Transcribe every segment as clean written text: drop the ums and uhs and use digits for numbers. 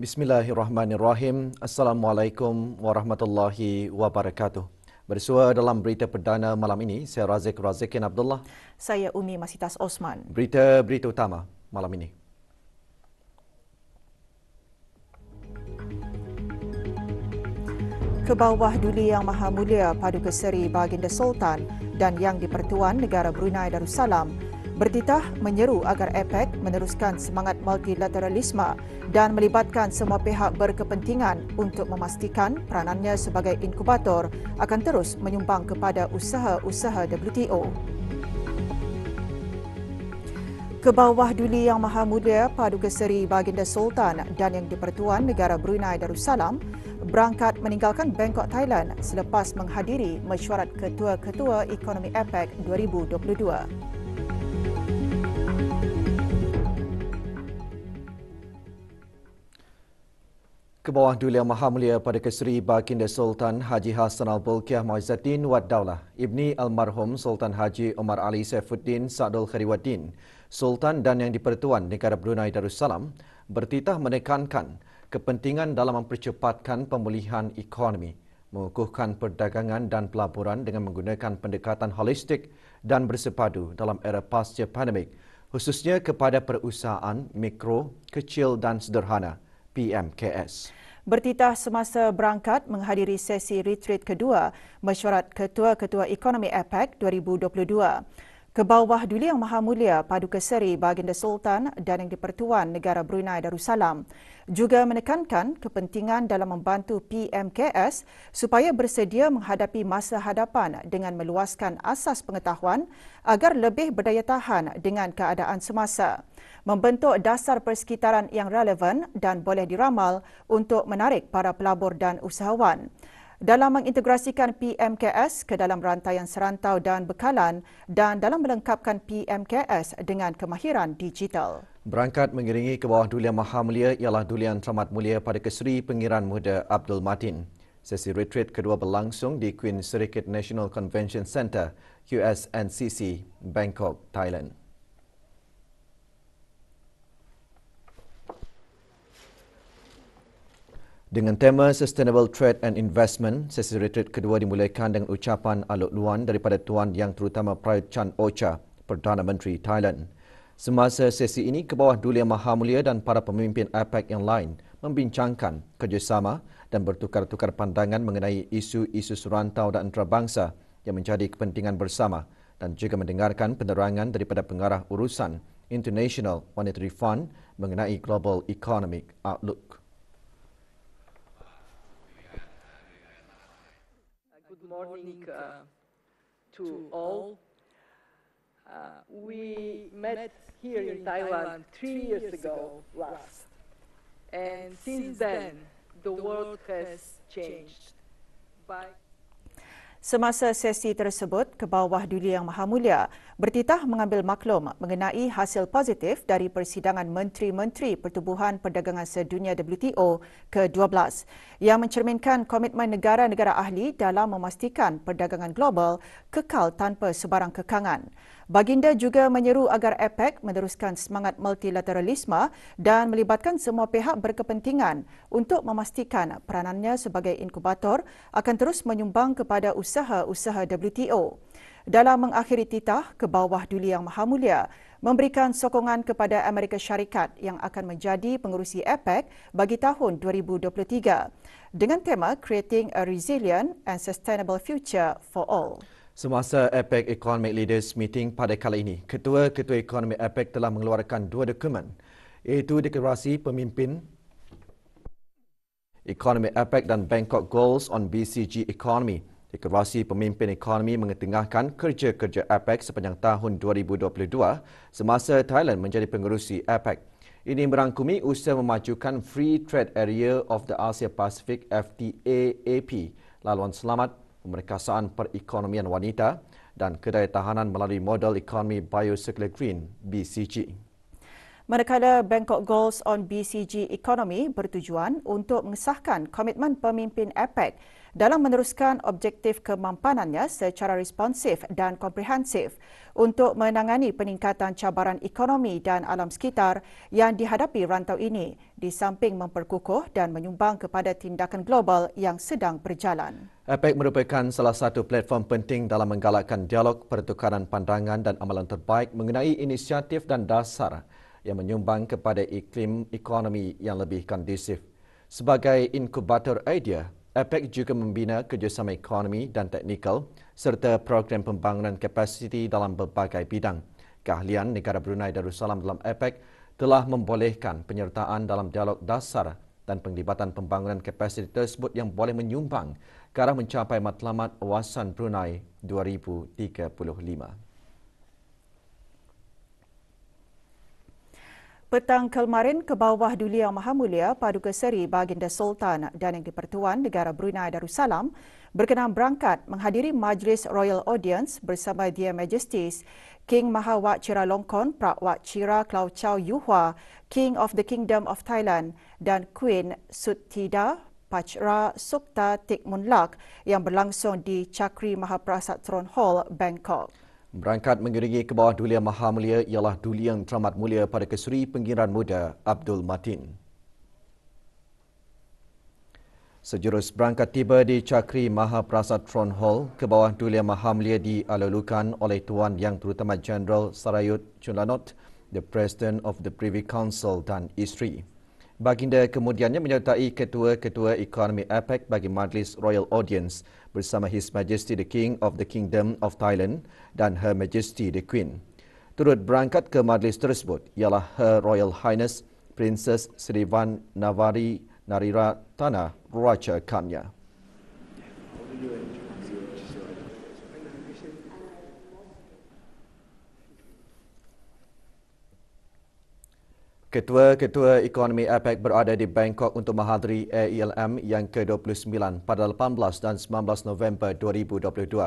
Bismillahirrahmanirrahim. Assalamualaikum warahmatullahi wabarakatuh. Bersua dalam berita perdana malam ini, saya Razikin Abdullah. Saya Umi Masitas Osman. Berita utama malam ini. Kebawah Duli Yang Maha Mulia Paduka Seri Baginda Sultan dan Yang di-Pertuan Negara Brunei Darussalam bertitah menyeru agar APEC meneruskan semangat multilateralisme dan melibatkan semua pihak berkepentingan untuk memastikan peranannya sebagai inkubator akan terus menyumbang kepada usaha-usaha WTO. Kebawah Duli Yang Maha Mulia Paduka Seri Baginda Sultan dan Yang di-Pertuan Negara Brunei Darussalam berangkat meninggalkan Bangkok, Thailand selepas menghadiri mesyuarat Ketua-Ketua Ekonomi APEC 2022. Kebawah Duli Yang Maha Mulia Paduka Seri Baginda Sultan Haji Hassan Al-Bolkiah Muizzaddin Wad Daulah Ibni Almarhum Sultan Haji Omar Ali Saifuddin Sa'dul Khairuddin Sultan dan Yang di-Pertuan Negara Brunei Darussalam bertitah menekankan kepentingan dalam mempercepatkan pemulihan ekonomi, mengukuhkan perdagangan dan pelaburan dengan menggunakan pendekatan holistik dan bersepadu dalam era pasca pandemik, khususnya kepada perusahaan mikro, kecil dan sederhana (PMKS). Bertitah semasa berangkat menghadiri sesi retreat kedua mesyuarat Ketua-Ketua Ekonomi APEC 2022. Kebawah Duli Yang Maha Mulia Paduka Seri Baginda Sultan dan Yang di-Pertuan Negara Brunei Darussalam juga menekankan kepentingan dalam membantu PMKS supaya bersedia menghadapi masa hadapan dengan meluaskan asas pengetahuan agar lebih berdaya tahan dengan keadaan semasa, membentuk dasar persekitaran yang relevan dan boleh diramal untuk menarik para pelabur dan usahawan dalam mengintegrasikan PMKS ke dalam rantaian serantau dan bekalan dan dalam melengkapkan PMKS dengan kemahiran digital. Berangkat mengiringi Kebawah Duli Yang Maha Mulia ialah Duli Yang Teramat Mulia Paduka Seri Pengiran Muda Abdul Matin. Sesi retreat kedua berlangsung di Queen Sirikit National Convention Centre, QSNCC, Bangkok, Thailand. Dengan tema Sustainable Trade and Investment, sesi retreat kedua dimulakan dengan ucapan aluk luan daripada Tuan Yang Terutama Prayut Chan Ocha, Perdana Menteri Thailand. Semasa sesi ini, Kebawah Duli Yang Maha Mulia dan para pemimpin APEC yang lain membincangkan kerjasama dan bertukar-tukar pandangan mengenai isu-isu serantau dan antarabangsa yang menjadi kepentingan bersama dan juga mendengarkan penerangan daripada pengarah urusan International Monetary Fund mengenai Global Economic Outlook. Good morning to all. We met here in Taiwan 3 years ago last. And since then, the world has changed. Semasa sesi tersebut, Kebawah Duli Yang Maha Mulia bertitah mengambil maklum mengenai hasil positif dari persidangan Menteri-Menteri Pertubuhan Perdagangan Sedunia WTO ke-12 yang mencerminkan komitmen negara-negara ahli dalam memastikan perdagangan global kekal tanpa sebarang kekangan. Baginda juga menyeru agar APEC meneruskan semangat multilateralisme dan melibatkan semua pihak berkepentingan untuk memastikan peranannya sebagai inkubator akan terus menyumbang kepada usaha-usaha WTO. Dalam mengakhiri titah, Kebawah Duli Yang Maha Mulia memberikan sokongan kepada Amerika Syarikat yang akan menjadi pengerusi APEC bagi tahun 2023 dengan tema Creating a Resilient and Sustainable Future for All. Semasa APEC Economic Leaders Meeting pada kali ini, Ketua-Ketua Ekonomi APEC telah mengeluarkan dua dokumen, iaitu Deklarasi Pemimpin Ekonomi APEC dan Bangkok Goals on BCG Economy. Deklarasi Pemimpin Ekonomi mengetengahkan kerja-kerja APEC sepanjang tahun 2022 semasa Thailand menjadi pengerusi APEC. Ini merangkumi usaha memajukan Free Trade Area of the Asia Pacific FTAAP, laluan selamat, pemerkasaan perekonomian wanita dan kedaya tahanan melalui model ekonomi Biocircular Green BCG. Manakala Bangkok Goals on BCG Economy bertujuan untuk mengesahkan komitmen pemimpin APEC dalam meneruskan objektif kemampanannya secara responsif dan komprehensif untuk menangani peningkatan cabaran ekonomi dan alam sekitar yang dihadapi rantau ini di samping memperkukuh dan menyumbang kepada tindakan global yang sedang berjalan. APEC merupakan salah satu platform penting dalam menggalakkan dialog, pertukaran pandangan dan amalan terbaik mengenai inisiatif dan dasar yang menyumbang kepada iklim ekonomi yang lebih kondusif. Sebagai inkubator idea, APEC juga membina kerjasama ekonomi dan teknikal serta program pembangunan kapasiti dalam berbagai bidang. Keahlian negara Brunei Darussalam dalam APEC telah membolehkan penyertaan dalam dialog dasar dan penglibatan pembangunan kapasiti tersebut yang boleh menyumbang ke arah mencapai matlamat Awasan Brunei 2035. Petang kemarin, ke bawah Duli Yang Maha Mulia Paduka Seri Baginda Sultan dan Yang di-Pertuan Negara Brunei Darussalam berkenan berangkat menghadiri Majlis Royal Audience bersama Their Majesties King Maha Wat Chiralongkorn Prak Wat Chira Klau Chau Yu Hua, King of the Kingdom of Thailand dan Queen Suttida Pachra Sukta Tik Mun Lak yang berlangsung di Chakri Mahaprasad Throne Hall, Bangkok. Berangkat mengiringi ke bawah Duli Yang Maha Mulia ialah Duli Yang Teramat Mulia Paduka Seri Pengiran Muda Abdul Matin. Sejurus berangkat tiba di Chakri Mahaprasad Throne Hall, ke bawah Duli Yang Maha Mulia dialulukan oleh Tuan Yang Terutama Jeneral Sarayut Chunlanot, the President of the Privy Council dan isteri. Baginda kemudiannya menyertai ketua-ketua ekonomi APEC bagi Majlis Royal Audience bersama His Majesty the King of the Kingdom of Thailand dan Her Majesty the Queen. Turut berangkat ke majlis tersebut ialah Her Royal Highness Princess Srivan Navari Nariratana Raja Kanya. Ketua-ketua ekonomi APEC berada di Bangkok untuk menghadiri AELM yang ke-29 pada 18 dan 19 November 2022.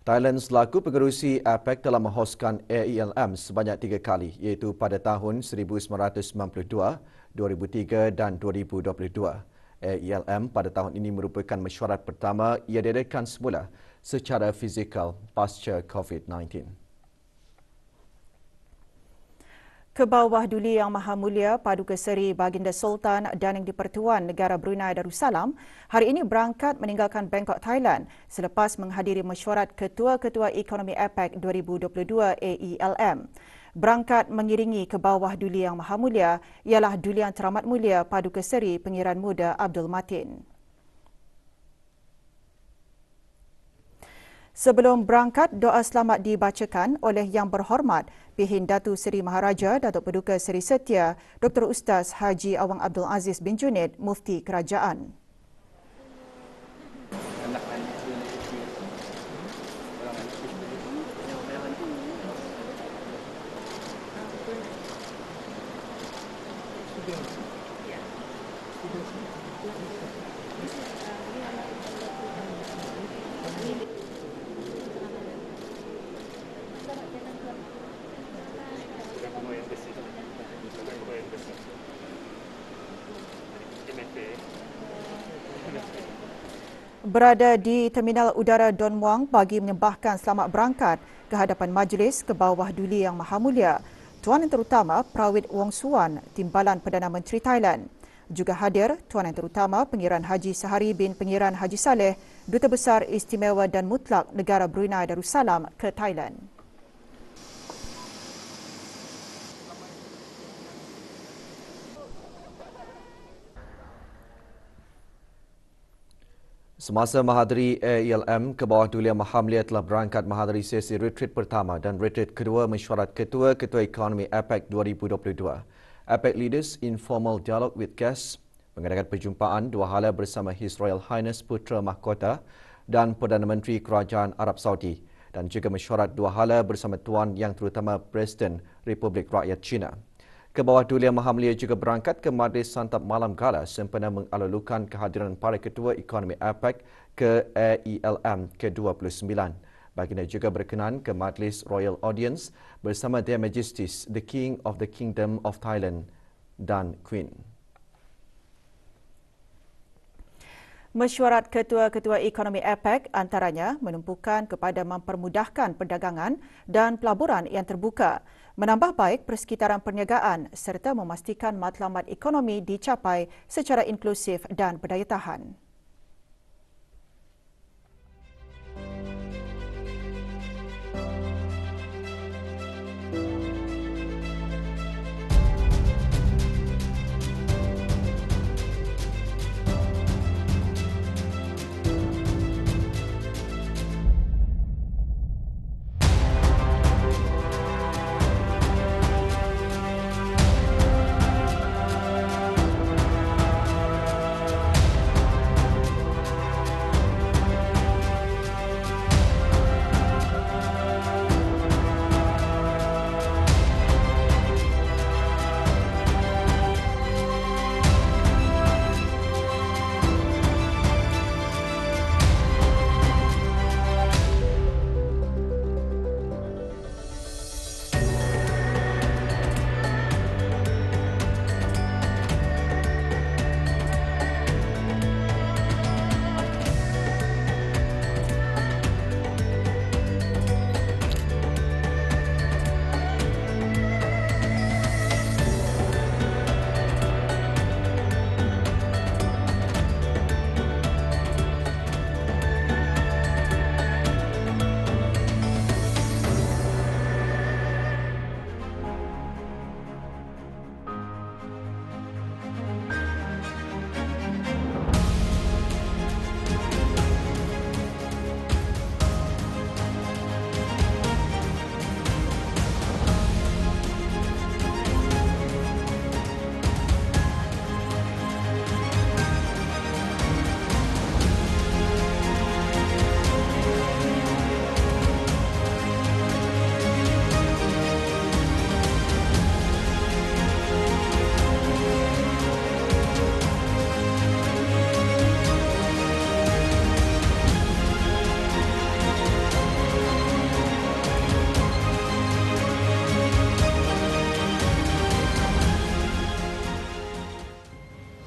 Thailand selaku pengerusi APEC telah menghoskan AELM sebanyak 3 kali iaitu pada tahun 1992, 2003 dan 2022. AELM pada tahun ini merupakan mesyuarat pertama ia diadakan semula secara fizikal pasca COVID-19. Ke bawah Duli Yang Maha Mulia Paduka Seri Baginda Sultan dan Yang di-Pertuan Negara Brunei Darussalam hari ini berangkat meninggalkan Bangkok, Thailand selepas menghadiri mesyuarat Ketua-Ketua Ekonomi APEC 2022 AELM. Berangkat mengiringi ke bawah Duli Yang Maha Mulia ialah Duli Yang Teramat Mulia Paduka Seri Pengiran Muda Abdul Matin. Sebelum berangkat, doa selamat dibacakan oleh Yang Berhormat Pihin Datu Seri Maharaja Datuk Paduka Seri Setia Dr. Ustaz Haji Awang Abdul Aziz bin Junid, Mufti Kerajaan. Berada di Terminal Udara Don Muang bagi menyembahkan selamat berangkat ke hadapan majlis ke bawah Duli Yang Maha Mulia, Tuan Yang Terutama Prawit Wong Suwan, Timbalan Perdana Menteri Thailand. Juga hadir Tuan Yang Terutama Pengiran Haji Sahari bin Pengiran Haji Saleh, Duta Besar Istimewa dan Mutlak Negara Brunei Darussalam ke Thailand. Semasa menghadiri AELM, ke bawah Duli Yang Maha Mulia telah berangkat menghadiri sesi retreat pertama dan retreat kedua mesyuarat Ketua-Ketua Ekonomi APEC 2022. APEC Leaders Informal Dialogue with Guests mengadakan perjumpaan dua hala bersama His Royal Highness Putra Mahkota dan Perdana Menteri Kerajaan Arab Saudi dan juga mesyuarat dua hala bersama Tuan Yang Terutama Presiden Republik Rakyat China. Ke bawah Duli Yang Maha Mulia juga berangkat ke majlis santap malam gala sempena mengalulukan kehadiran para ketua ekonomi APEC ke AELM ke-29. Baginda juga berkenan ke Majlis Royal Audience bersama Their Majesties the King of the Kingdom of Thailand dan Queen. Mesyuarat ketua-ketua ekonomi APEC antaranya menumpukan kepada mempermudahkan perdagangan dan pelaburan yang terbuka, menambah baik persekitaran perniagaan serta memastikan matlamat ekonomi dicapai secara inklusif dan berdaya tahan.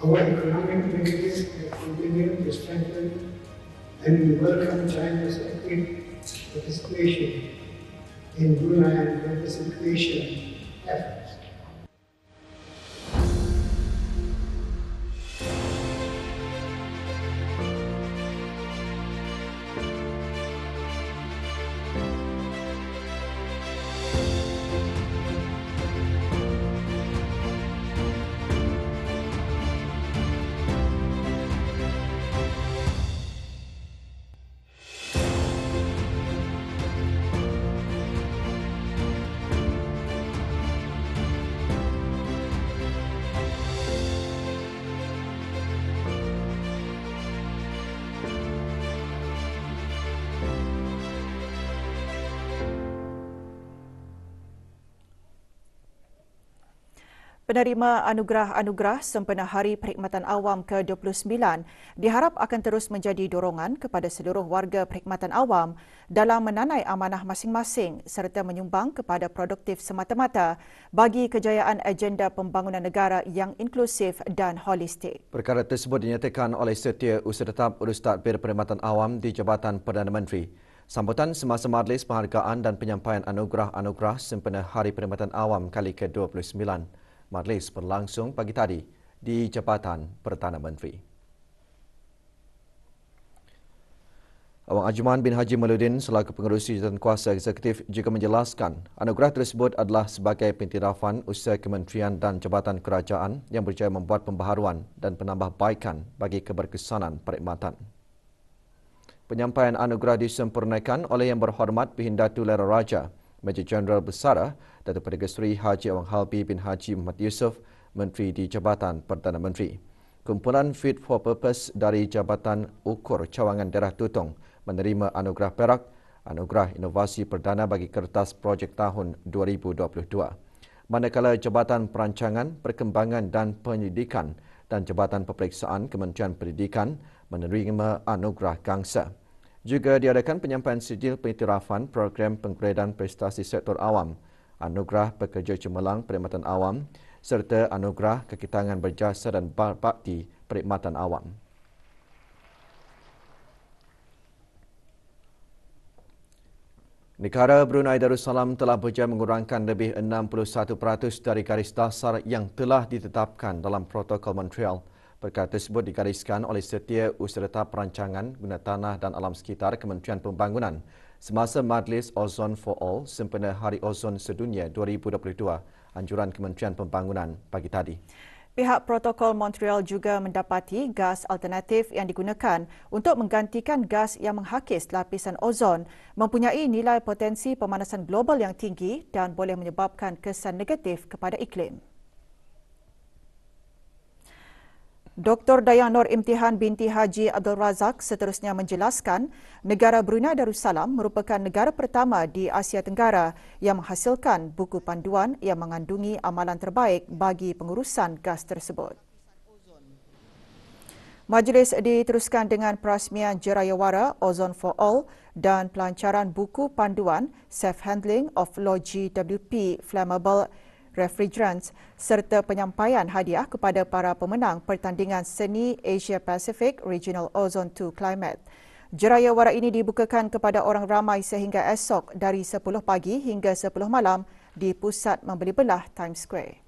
Our economic linkages have continued to strengthen, and we welcome China's active participation in Brunei diversification efforts. Penerima anugerah-anugerah sempena Hari Perkhidmatan Awam ke-29 diharap akan terus menjadi dorongan kepada seluruh warga perkhidmatan awam dalam menanai amanah masing-masing serta menyumbang kepada produktif semata-mata bagi kejayaan agenda pembangunan negara yang inklusif dan holistik. Perkara tersebut dinyatakan oleh Setiausaha Tetap Urus Tadbir Perkhidmatan Awam di Jabatan Perdana Menteri. Sambutan semasa majlis penghargaan dan penyampaian anugerah-anugerah sempena Hari Perkhidmatan Awam kali ke-29. Majlis berlangsung pagi tadi di Jabatan Perdana Menteri. Awang Ajuman bin Haji Maludin selaku pengerusi Jawatankuasa Eksekutif juga menjelaskan anugerah tersebut adalah sebagai pentirafan usaha kementerian dan jabatan kerajaan yang berjaya membuat pembaharuan dan penambahbaikan bagi keberkesanan perkhidmatan. Penyampaian anugerah disempurnakan oleh Yang Berhormat Bhindatu Lera Raja, Major Jeneral Besara Datuk Perdana Seri Haji Awang Halbi bin Haji Muhammad Yusof, Menteri di Jabatan Perdana Menteri. Kumpulan Fit for Purpose dari Jabatan Ukur Cawangan Daerah Tutong menerima anugerah perak, anugerah inovasi perdana bagi kertas projek tahun 2022. Manakala Jabatan Perancangan, Perkembangan dan Pendidikan dan Jabatan Peperiksaan Kementerian Pendidikan menerima anugerah gangsa. Juga diadakan penyampaian sijil pengiktirafan program penggradean prestasi sektor awam, anugerah pekerja cemerlang perkhidmatan awam serta anugerah kekitangan berjasa dan bakti perkhidmatan awam. Negara Brunei Darussalam telah berjaya mengurangkan lebih 61% dari garis dasar yang telah ditetapkan dalam Protokol Montreal. Perkara tersebut digariskan oleh Setiausaha Perancangan Guna Tanah dan Alam Sekitar Kementerian Pembangunan semasa Majlis Ozon for All sempena Hari Ozon Sedunia 2022, anjuran Kementerian Pembangunan pagi tadi. Pihak Protokol Montreal juga mendapati gas alternatif yang digunakan untuk menggantikan gas yang menghakis lapisan ozon mempunyai nilai potensi pemanasan global yang tinggi dan boleh menyebabkan kesan negatif kepada iklim. Dr. Dayang Nur Imtihan binti Haji Abdul Razak seterusnya menjelaskan negara Brunei Darussalam merupakan negara pertama di Asia Tenggara yang menghasilkan buku panduan yang mengandungi amalan terbaik bagi pengurusan gas tersebut. Majlis diteruskan dengan perasmian Jerayawara Ozone for All dan pelancaran buku panduan Safe Handling of Low GWP Flammable Refrigerants serta penyampaian hadiah kepada para pemenang pertandingan seni Asia Pacific Regional Ozone 2 Climate. Jerayawara ini dibukakan kepada orang ramai sehingga esok dari 10 pagi hingga 10 malam di pusat membeli belah Times Square.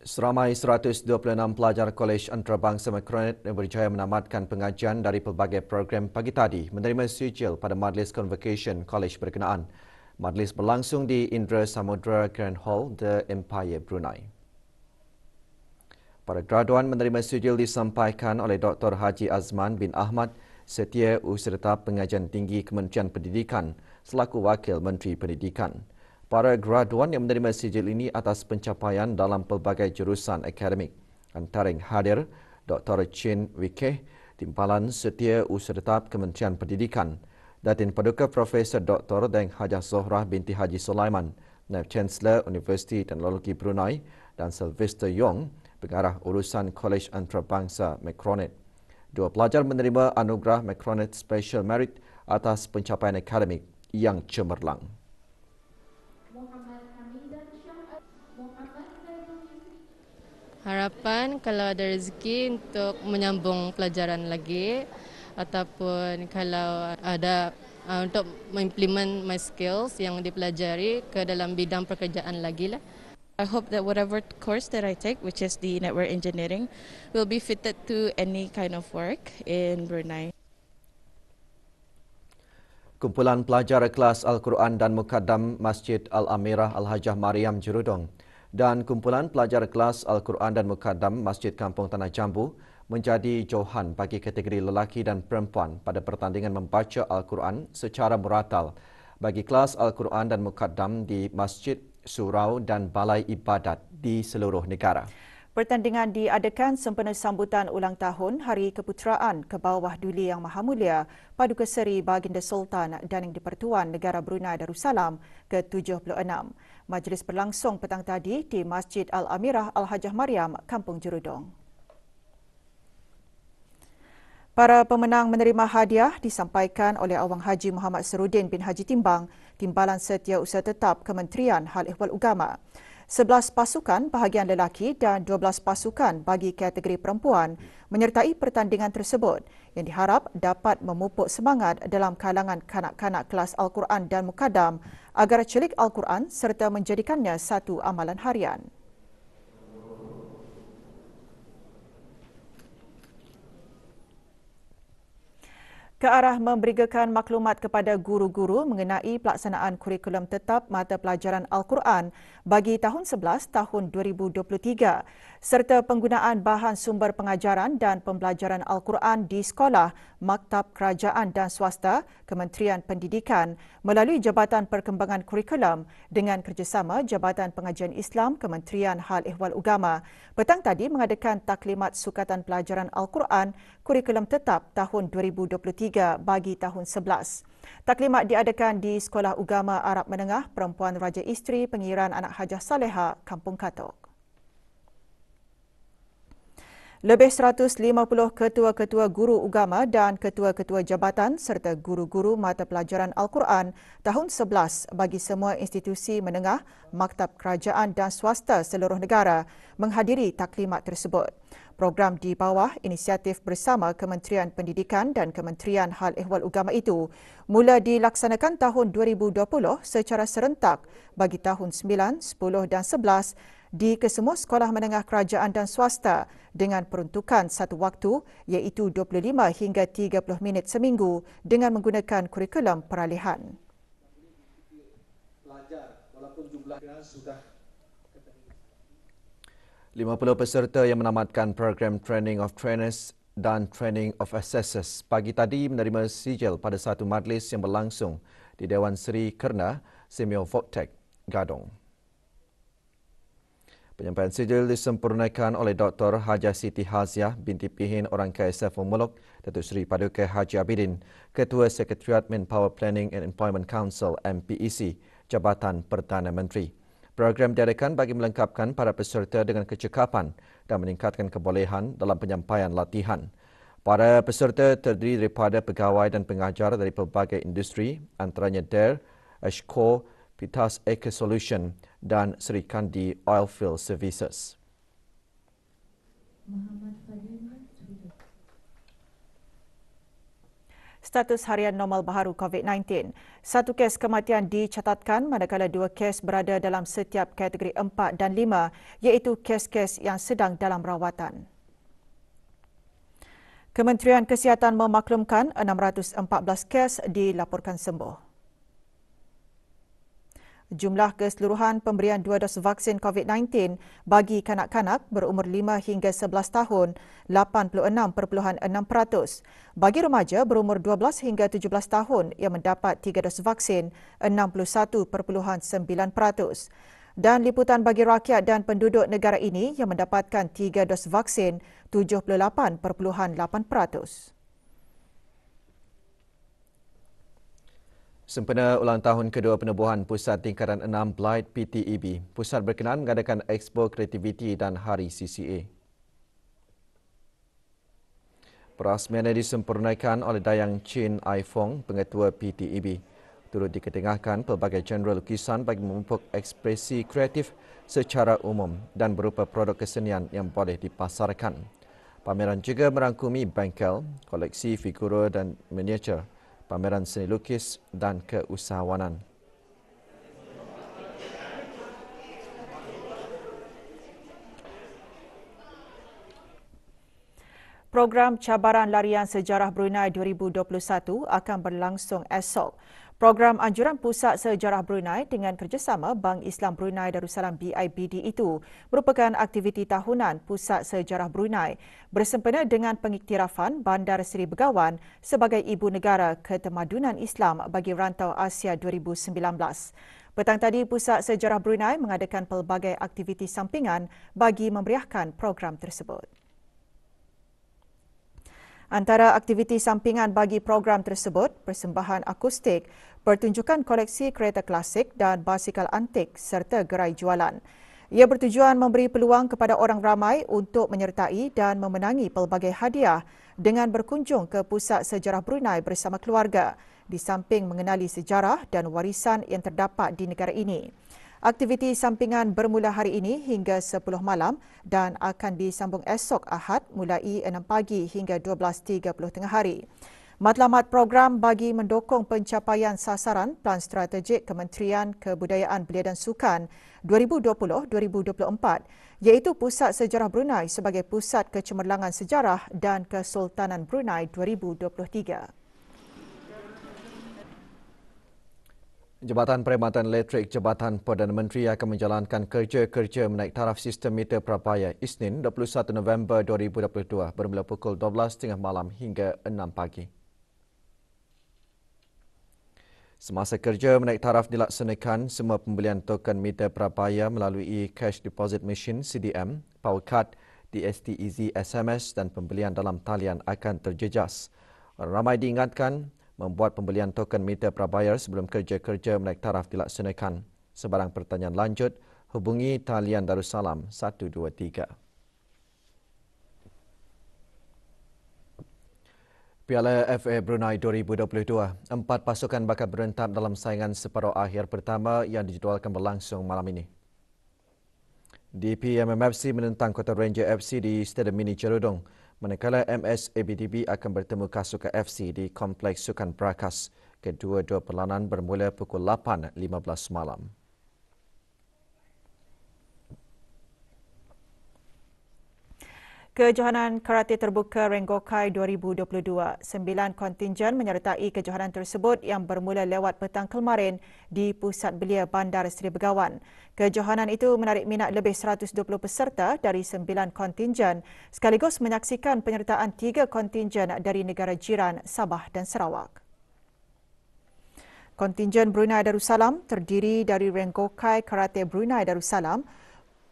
Seramai 126 pelajar Kolej Antarabangsa Macronet yang berjaya menamatkan pengajian dari pelbagai program pagi tadi menerima sijil pada Majlis Convocation Kolej berkenaan. Majlis berlangsung di Indra Samudra Grand Hall The Empire Brunei. Para graduan menerima sijil disampaikan oleh Dr. Haji Azman bin Ahmad, Setiausaha Pengajian Tinggi Kementerian Pendidikan selaku Wakil Menteri Pendidikan. Para graduan yang menerima sijil ini atas pencapaian dalam pelbagai jurusan akademik. Antara yang hadir, Dr. Chin Wikeh, Timpalan Setiausaha Kementerian Pendidikan, Datin Paduka Profesor Dr. Deng Hajah Zohrah binti Haji Sulaiman, Naib Chancellor Universiti Teknologi Brunei dan Sylvester Yong, Pengarah Urusan Kolej Antarabangsa Macronet. Dua pelajar menerima anugerah Macronet Special Merit atas pencapaian akademik yang cemerlang. Harapan kalau ada rezeki untuk menyambung pelajaran lagi ataupun kalau ada untuk mengimplement my skills yang dipelajari ke dalam bidang pekerjaan lagi lah. I hope that whatever course that I take, which is the network engineering, will be fitted to any kind of work in Brunei. Kumpulan pelajar kelas Al-Quran dan Mukaddam Masjid Al-Amirah Al-Hajah Mariam Jerudong dan kumpulan pelajar kelas Al-Quran dan Mukaddam Masjid Kampung Tanah Jambu menjadi jauhan bagi kategori lelaki dan perempuan pada pertandingan membaca Al-Quran secara muratal bagi kelas Al-Quran dan Mukaddam di Masjid, Surau dan Balai Ibadat di seluruh negara. Pertandingan diadakan sempena sambutan ulang tahun Hari Keputeraan ke Bawah Duli Yang Maha Mulia Paduka Seri Baginda Sultan dan Yang di-Pertuan Negara Brunei Darussalam ke-76. Majlis berlangsung petang tadi di Masjid Al-Amirah Al-Hajah Mariam, Kampung Jerudong. Para pemenang menerima hadiah disampaikan oleh Awang Haji Muhammad Serudin bin Haji Timbang, Timbalan Setiausaha Tetap Kementerian Hal Ehwal Ugama. 11 pasukan bahagian lelaki dan 12 pasukan bagi kategori perempuan menyertai pertandingan tersebut yang diharap dapat memupuk semangat dalam kalangan kanak-kanak kelas Al-Quran dan Mukaddam agar celik Al-Quran serta menjadikannya satu amalan harian. Ke arah memberikan maklumat kepada guru-guru mengenai pelaksanaan kurikulum tetap mata pelajaran Al-Quran bagi tahun 11 tahun 2023 serta penggunaan bahan sumber pengajaran dan pembelajaran Al-Quran di sekolah, maktab kerajaan dan swasta, Kementerian Pendidikan melalui Jabatan Perkembangan Kurikulum dengan kerjasama Jabatan Pengajian Islam Kementerian Hal Ehwal Ugama petang tadi mengadakan taklimat sukatan pelajaran Al-Quran kurikulum tetap tahun 2023 bagi tahun 11. Taklimat diadakan di Sekolah Ugama Arab Menengah Perempuan Raja Isteri Pengiran Anak Hajah Saleha, Kampung Katok. Lebih 150 ketua-ketua guru agama dan ketua-ketua jabatan serta guru-guru mata pelajaran Al-Quran tahun 11 bagi semua institusi menengah, maktab kerajaan dan swasta seluruh negara menghadiri taklimat tersebut. Program di bawah inisiatif bersama Kementerian Pendidikan dan Kementerian Hal Ehwal Agama itu mula dilaksanakan tahun 2020 secara serentak bagi tahun 9, 10 dan 11 di kesemua sekolah menengah kerajaan dan swasta dengan peruntukan satu waktu iaitu 25 hingga 30 minit seminggu dengan menggunakan kurikulum peralihan. 50 peserta yang menamatkan program Training of Trainers dan Training of Assessors pagi tadi menerima sijil pada satu majlis yang berlangsung di Dewan Seri Kerna, Semio Voktek, Gadong. Penyampaian sijil disempurnakan oleh Dr. Hajah Siti Haziah binti Pihin Orang KSF Muluk, Datuk Seri Paduka Haji Abidin, Ketua Sekretariat Manpower Planning and Employment Council MPEC, Jabatan Perdana Menteri. Program diadakan bagi melengkapkan para peserta dengan kecekapan dan meningkatkan kebolehan dalam penyampaian latihan. Para peserta terdiri daripada pegawai dan pengajar dari pelbagai industri, antaranya DARE, Ashcore, Pitas Eco Solution dan Seri Kandi Oilfield Services. Status harian normal baharu COVID-19. Satu kes kematian dicatatkan manakala dua kes berada dalam setiap kategori 4 dan 5 iaitu kes-kes yang sedang dalam rawatan. Kementerian Kesihatan memaklumkan 614 kes dilaporkan sembuh. Jumlah keseluruhan pemberian 2 dos vaksin COVID-19 bagi kanak-kanak berumur 5 hingga 11 tahun, 86.6%. Bagi remaja berumur 12 hingga 17 tahun yang mendapat 3 dos vaksin, 61.9%. Dan liputan bagi rakyat dan penduduk negara ini yang mendapatkan 3 dos vaksin, 78.8%. Sempena ulang tahun kedua penubuhan Pusat Tingkatan 6 Blight PTEB, pusat berkenaan mengadakan Expo Kreativiti dan Hari CCA. Perasmiannya disempurnakan oleh Dayang Chin Ai Fong, Pengetua PTEB. Turut diketengahkan pelbagai genre lukisan bagi memupuk ekspresi kreatif secara umum dan berupa produk kesenian yang boleh dipasarkan. Pameran juga merangkumi bengkel, koleksi figura dan miniatur, pameran seni lukis dan keusahawanan. Program Cabaran Larian Sejarah Brunei 2021 akan berlangsung esok. Program Anjuran Pusat Sejarah Brunei dengan kerjasama Bank Islam Brunei Darussalam BIBD itu merupakan aktiviti tahunan Pusat Sejarah Brunei bersempena dengan pengiktirafan Bandar Seri Begawan sebagai Ibu Negara Ketemadunan Islam bagi Rantau Asia 2019. Petang tadi, Pusat Sejarah Brunei mengadakan pelbagai aktiviti sampingan bagi memeriahkan program tersebut. Antara aktiviti sampingan bagi program tersebut, persembahan akustik, pertunjukan koleksi kereta klasik dan basikal antik serta gerai jualan. Ia bertujuan memberi peluang kepada orang ramai untuk menyertai dan memenangi pelbagai hadiah dengan berkunjung ke Pusat Sejarah Brunei bersama keluarga, di samping mengenali sejarah dan warisan yang terdapat di negara ini. Aktiviti sampingan bermula hari ini hingga 10 malam dan akan disambung esok Ahad mulai 6 pagi hingga 12.30 tengah hari. Matlamat program bagi mendukung pencapaian sasaran Plan Strategik Kementerian Kebudayaan Belia dan Sukan 2020-2024 iaitu Pusat Sejarah Brunei sebagai Pusat Kecemerlangan Sejarah dan Kesultanan Brunei 2023. Jabatan Perkhidmatan Elektrik Jabatan Perdana Menteri akan menjalankan kerja-kerja menaik taraf sistem meter prabaya Isnin 21 November 2022 bermula pukul 12.30 malam hingga 6 pagi. Semasa kerja menaik taraf dilaksanakan, semua pembelian token meter prabaya melalui Cash Deposit Machine CDM, Power Card, DSTEZ SMS dan pembelian dalam talian akan terjejas. Ramai diingatkan membuat pembelian token meter prabayar sebelum kerja-kerja menaik taraf dilaksanakan. Sebarang pertanyaan lanjut, hubungi talian Darussalam 123. Piala FA Brunei 2022, 4 pasukan bakal berentab dalam saingan separuh akhir pertama yang dijadualkan berlangsung malam ini. DPMMFC menentang Kota Ranger FC di Stadium Mini Cerudong, manakala MS ABDB akan bertemu Kasuka FC di Kompleks Sukan Brakas. Kedua-dua perlawanan bermula pukul 8.15 malam. Kejohanan Karate Terbuka Rengokai 2022, 9 kontingen menyertai kejohanan tersebut yang bermula lewat petang kemarin di Pusat Belia Bandar Seri Begawan. Kejohanan itu menarik minat lebih 120 peserta dari 9 kontingen sekaligus menyaksikan penyertaan 3 kontingen dari negara jiran Sabah dan Sarawak. Kontingen Brunei Darussalam terdiri dari Rengokai Karate Brunei Darussalam,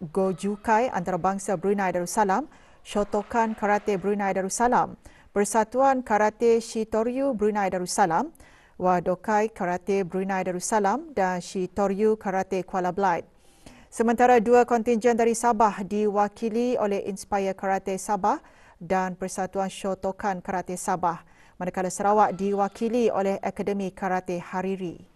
Gojukai Antarabangsa Brunei Darussalam, Shotokan Karate Brunei Darussalam, Persatuan Karate Shitoryu Brunei Darussalam, Wadokai Karate Brunei Darussalam dan Shitoryu Karate Kuala Belait. Sementara 2 kontingen dari Sabah diwakili oleh Inspire Karate Sabah dan Persatuan Shotokan Karate Sabah, manakala Sarawak diwakili oleh Akademi Karate Hariri.